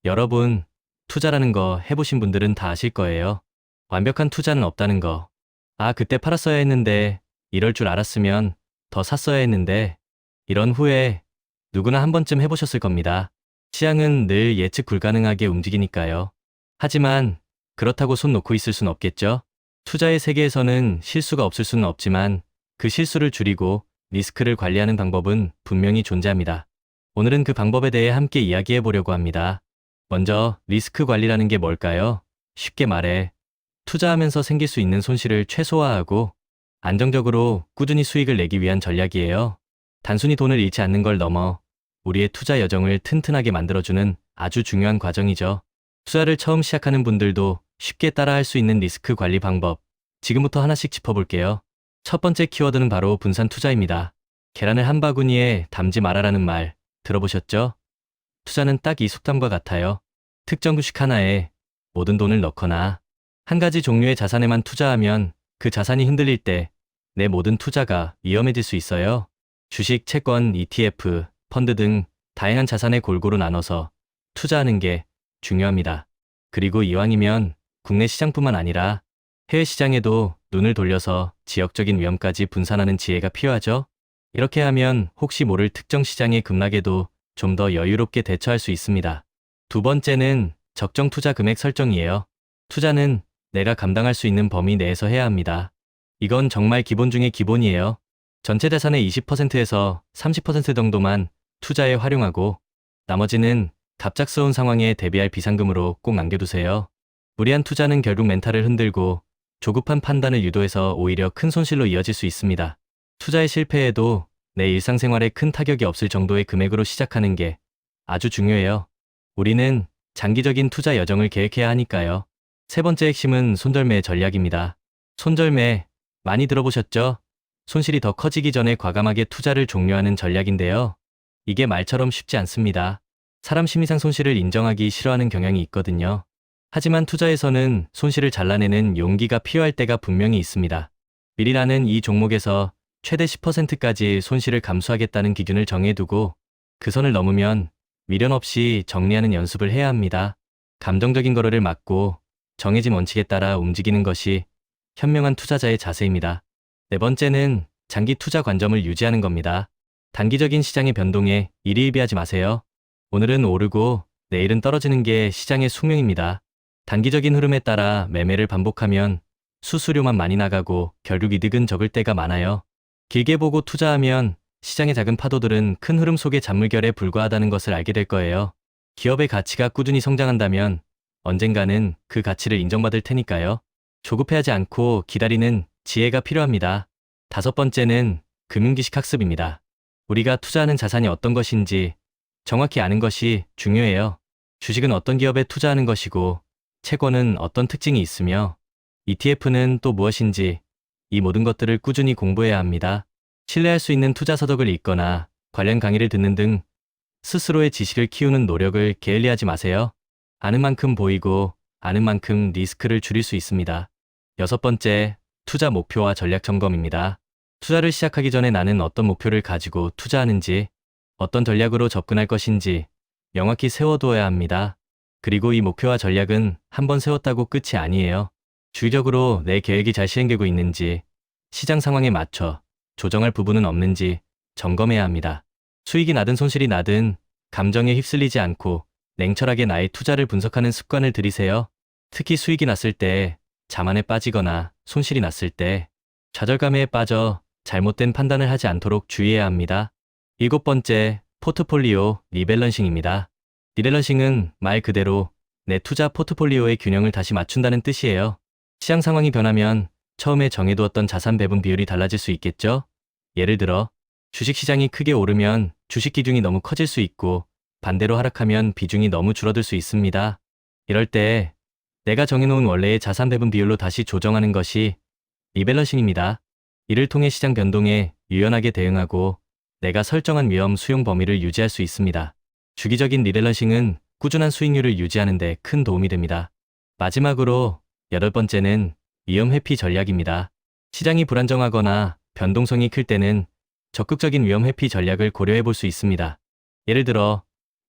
여러분, 투자라는 거 해보신 분들은 다 아실 거예요. 완벽한 투자는 없다는 거. 아, 그때 팔았어야 했는데, 이럴 줄 알았으면 더 샀어야 했는데, 이런 후회 누구나 한 번쯤 해보셨을 겁니다. 시장은 늘 예측 불가능하게 움직이니까요. 하지만 그렇다고 손 놓고 있을 순 없겠죠? 투자의 세계에서는 실수가 없을 수는 없지만 그 실수를 줄이고 리스크를 관리하는 방법은 분명히 존재합니다. 오늘은 그 방법에 대해 함께 이야기해 보려고 합니다. 먼저 리스크 관리라는 게 뭘까요? 쉽게 말해 투자하면서 생길 수 있는 손실을 최소화하고 안정적으로 꾸준히 수익을 내기 위한 전략이에요. 단순히 돈을 잃지 않는 걸 넘어 우리의 투자 여정을 튼튼하게 만들어주는 아주 중요한 과정이죠. 투자를 처음 시작하는 분들도 쉽게 따라할 수 있는 리스크 관리 방법, 지금부터 하나씩 짚어볼게요. 첫 번째 키워드는 바로 분산 투자입니다. 계란을 한 바구니에 담지 말아라는 말 들어보셨죠? 투자는 딱 이 속담과 같아요. 특정 주식 하나에 모든 돈을 넣거나 한 가지 종류의 자산에만 투자하면 그 자산이 흔들릴 때 내 모든 투자가 위험해질 수 있어요. 주식, 채권, ETF, 펀드 등 다양한 자산에 골고루 나눠서 투자하는 게 중요합니다. 그리고 이왕이면 국내 시장뿐만 아니라 해외 시장에도 눈을 돌려서 지역적인 위험까지 분산하는 지혜가 필요하죠. 이렇게 하면 혹시 모를 특정 시장의 급락에도 좀 더 여유롭게 대처할 수 있습니다. 두 번째는 적정 투자 금액 설정이에요. 투자는 내가 감당할 수 있는 범위 내에서 해야 합니다. 이건 정말 기본 중의 기본이에요. 전체 자산의 20%에서 30% 정도만 투자에 활용하고 나머지는 갑작스러운 상황에 대비할 비상금으로 꼭 남겨두세요. 무리한 투자는 결국 멘탈을 흔들고 조급한 판단을 유도해서 오히려 큰 손실로 이어질 수 있습니다. 투자의 실패에도 내 일상생활에 큰 타격이 없을 정도의 금액으로 시작하는 게 아주 중요해요. 우리는 장기적인 투자 여정을 계획해야 하니까요. 세 번째 핵심은 손절매 전략입니다. 손절매 많이 들어보셨죠? 손실이 더 커지기 전에 과감하게 투자를 종료하는 전략인데요. 이게 말처럼 쉽지 않습니다. 사람 심리상 손실을 인정하기 싫어하는 경향이 있거든요. 하지만 투자에서는 손실을 잘라내는 용기가 필요할 때가 분명히 있습니다. 미리 나는 이 종목에서 최대 10%까지 손실을 감수하겠다는 기준을 정해두고 그 선을 넘으면 미련 없이 정리하는 연습을 해야 합니다. 감정적인 거래를 막고 정해진 원칙에 따라 움직이는 것이 현명한 투자자의 자세입니다. 네 번째는 장기 투자 관점을 유지하는 겁니다. 단기적인 시장의 변동에 일희일비하지 마세요. 오늘은 오르고 내일은 떨어지는 게 시장의 숙명입니다. 단기적인 흐름에 따라 매매를 반복하면 수수료만 많이 나가고 결국 이득은 적을 때가 많아요. 길게 보고 투자하면 시장의 작은 파도들은 큰 흐름 속의 잔물결에 불과하다는 것을 알게 될 거예요. 기업의 가치가 꾸준히 성장한다면 언젠가는 그 가치를 인정받을 테니까요. 조급해하지 않고 기다리는 지혜가 필요합니다. 다섯 번째는 금융지식 학습입니다. 우리가 투자하는 자산이 어떤 것인지 정확히 아는 것이 중요해요. 주식은 어떤 기업에 투자하는 것이고 채권은 어떤 특징이 있으며 ETF는 또 무엇인지 이 모든 것들을 꾸준히 공부해야 합니다. 신뢰할 수 있는 투자 서적을 읽거나 관련 강의를 듣는 등 스스로의 지식을 키우는 노력을 게을리하지 마세요. 아는 만큼 보이고 아는 만큼 리스크를 줄일 수 있습니다. 여섯 번째, 투자 목표와 전략 점검입니다. 투자를 시작하기 전에 나는 어떤 목표를 가지고 투자하는지, 어떤 전략으로 접근할 것인지 명확히 세워두어야 합니다. 그리고 이 목표와 전략은 한번 세웠다고 끝이 아니에요. 주기적으로 내 계획이 잘 시행되고 있는지, 시장 상황에 맞춰 조정할 부분은 없는지 점검해야 합니다. 수익이 나든 손실이 나든 감정에 휩쓸리지 않고 냉철하게 나의 투자를 분석하는 습관을 들이세요. 특히 수익이 났을 때 자만에 빠지거나 손실이 났을 때 좌절감에 빠져 잘못된 판단을 하지 않도록 주의해야 합니다. 일곱 번째, 포트폴리오 리밸런싱입니다. 리밸런싱은 말 그대로 내 투자 포트폴리오의 균형을 다시 맞춘다는 뜻이에요. 시장 상황이 변하면 처음에 정해두었던 자산 배분 비율이 달라질 수 있겠죠? 예를 들어 주식시장이 크게 오르면 주식 기중이 너무 커질 수 있고 반대로 하락하면 비중이 너무 줄어들 수 있습니다. 이럴 때 내가 정해놓은 원래의 자산 배분 비율로 다시 조정하는 것이 리밸런싱입니다. 이를 통해 시장 변동에 유연하게 대응하고 내가 설정한 위험 수용 범위를 유지할 수 있습니다. 주기적인 리밸런싱은 꾸준한 수익률을 유지하는 데 큰 도움이 됩니다. 마지막으로 여덟 번째는 위험 회피 전략입니다. 시장이 불안정하거나 변동성이 클 때는 적극적인 위험 회피 전략을 고려해 볼 수 있습니다. 예를 들어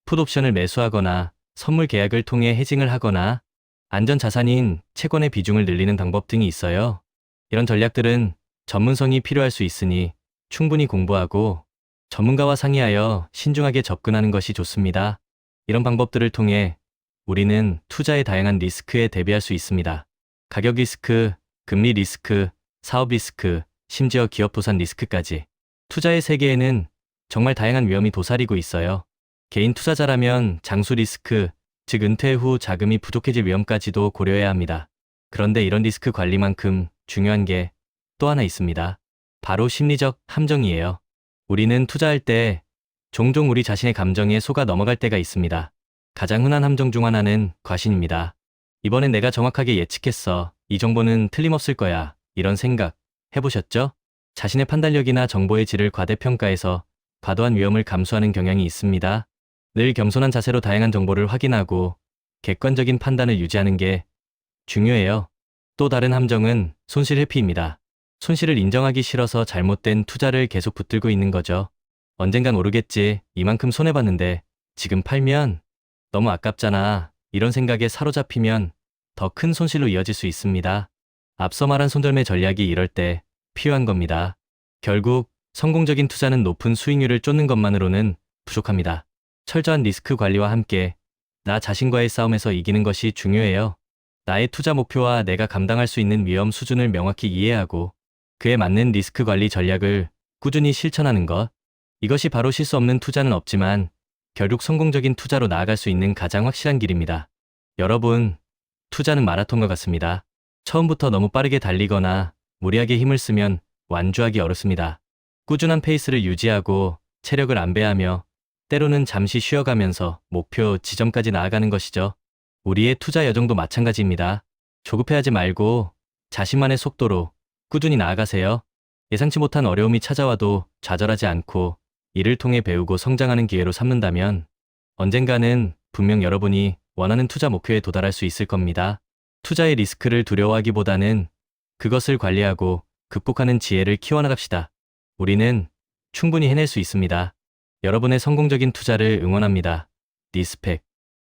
풋옵션을 매수하거나 선물 계약을 통해 헤징을 하거나 안전 자산인 채권의 비중을 늘리는 방법 등이 있어요. 이런 전략들은 전문성이 필요할 수 있으니 충분히 공부하고 전문가와 상의하여 신중하게 접근하는 것이 좋습니다. 이런 방법들을 통해 우리는 투자의 다양한 리스크에 대비할 수 있습니다. 가격 리스크, 금리 리스크, 사업 리스크, 심지어 기업 도산 리스크까지. 투자의 세계에는 정말 다양한 위험이 도사리고 있어요. 개인 투자자라면 장수 리스크, 즉 은퇴 후 자금이 부족해질 위험까지도 고려해야 합니다. 그런데 이런 리스크 관리만큼 중요한 게 또 하나 있습니다. 바로 심리적 함정이에요. 우리는 투자할 때 종종 우리 자신의 감정에 속아 넘어갈 때가 있습니다. 가장 흔한 함정 중 하나는 과신입니다. 이번엔 내가 정확하게 예측했어. 이 정보는 틀림없을 거야. 이런 생각 해보셨죠? 자신의 판단력이나 정보의 질을 과대평가해서 과도한 위험을 감수하는 경향이 있습니다. 늘 겸손한 자세로 다양한 정보를 확인하고 객관적인 판단을 유지하는 게 중요해요. 또 다른 함정은 손실 회피입니다. 손실을 인정하기 싫어서 잘못된 투자를 계속 붙들고 있는 거죠. 언젠간 오르겠지. 이만큼 손해봤는데 지금 팔면 너무 아깝잖아. 이런 생각에 사로잡히면 더 큰 손실로 이어질 수 있습니다. 앞서 말한 손절매 전략이 이럴 때 필요한 겁니다. 결국 성공적인 투자는 높은 수익률을 쫓는 것만으로는 부족합니다. 철저한 리스크 관리와 함께 나 자신과의 싸움에서 이기는 것이 중요해요. 나의 투자 목표와 내가 감당할 수 있는 위험 수준을 명확히 이해하고 그에 맞는 리스크 관리 전략을 꾸준히 실천하는 것. 이것이 바로 실수 없는 투자는 없지만 결국 성공적인 투자로 나아갈 수 있는 가장 확실한 길입니다. 여러분, 투자는 마라톤과 같습니다. 처음부터 너무 빠르게 달리거나 무리하게 힘을 쓰면 완주하기 어렵습니다. 꾸준한 페이스를 유지하고 체력을 안배하며 때로는 잠시 쉬어가면서 목표 지점까지 나아가는 것이죠. 우리의 투자 여정도 마찬가지입니다. 조급해하지 말고 자신만의 속도로 꾸준히 나아가세요. 예상치 못한 어려움이 찾아와도 좌절하지 않고 이를 통해 배우고 성장하는 기회로 삼는다면 언젠가는 분명 여러분이 원하는 투자 목표에 도달할 수 있을 겁니다. 투자의 리스크를 두려워하기보다는 그것을 관리하고 극복하는 지혜를 키워나갑시다. 우리는 충분히 해낼 수 있습니다. 여러분의 성공적인 투자를 응원합니다. 리스펙.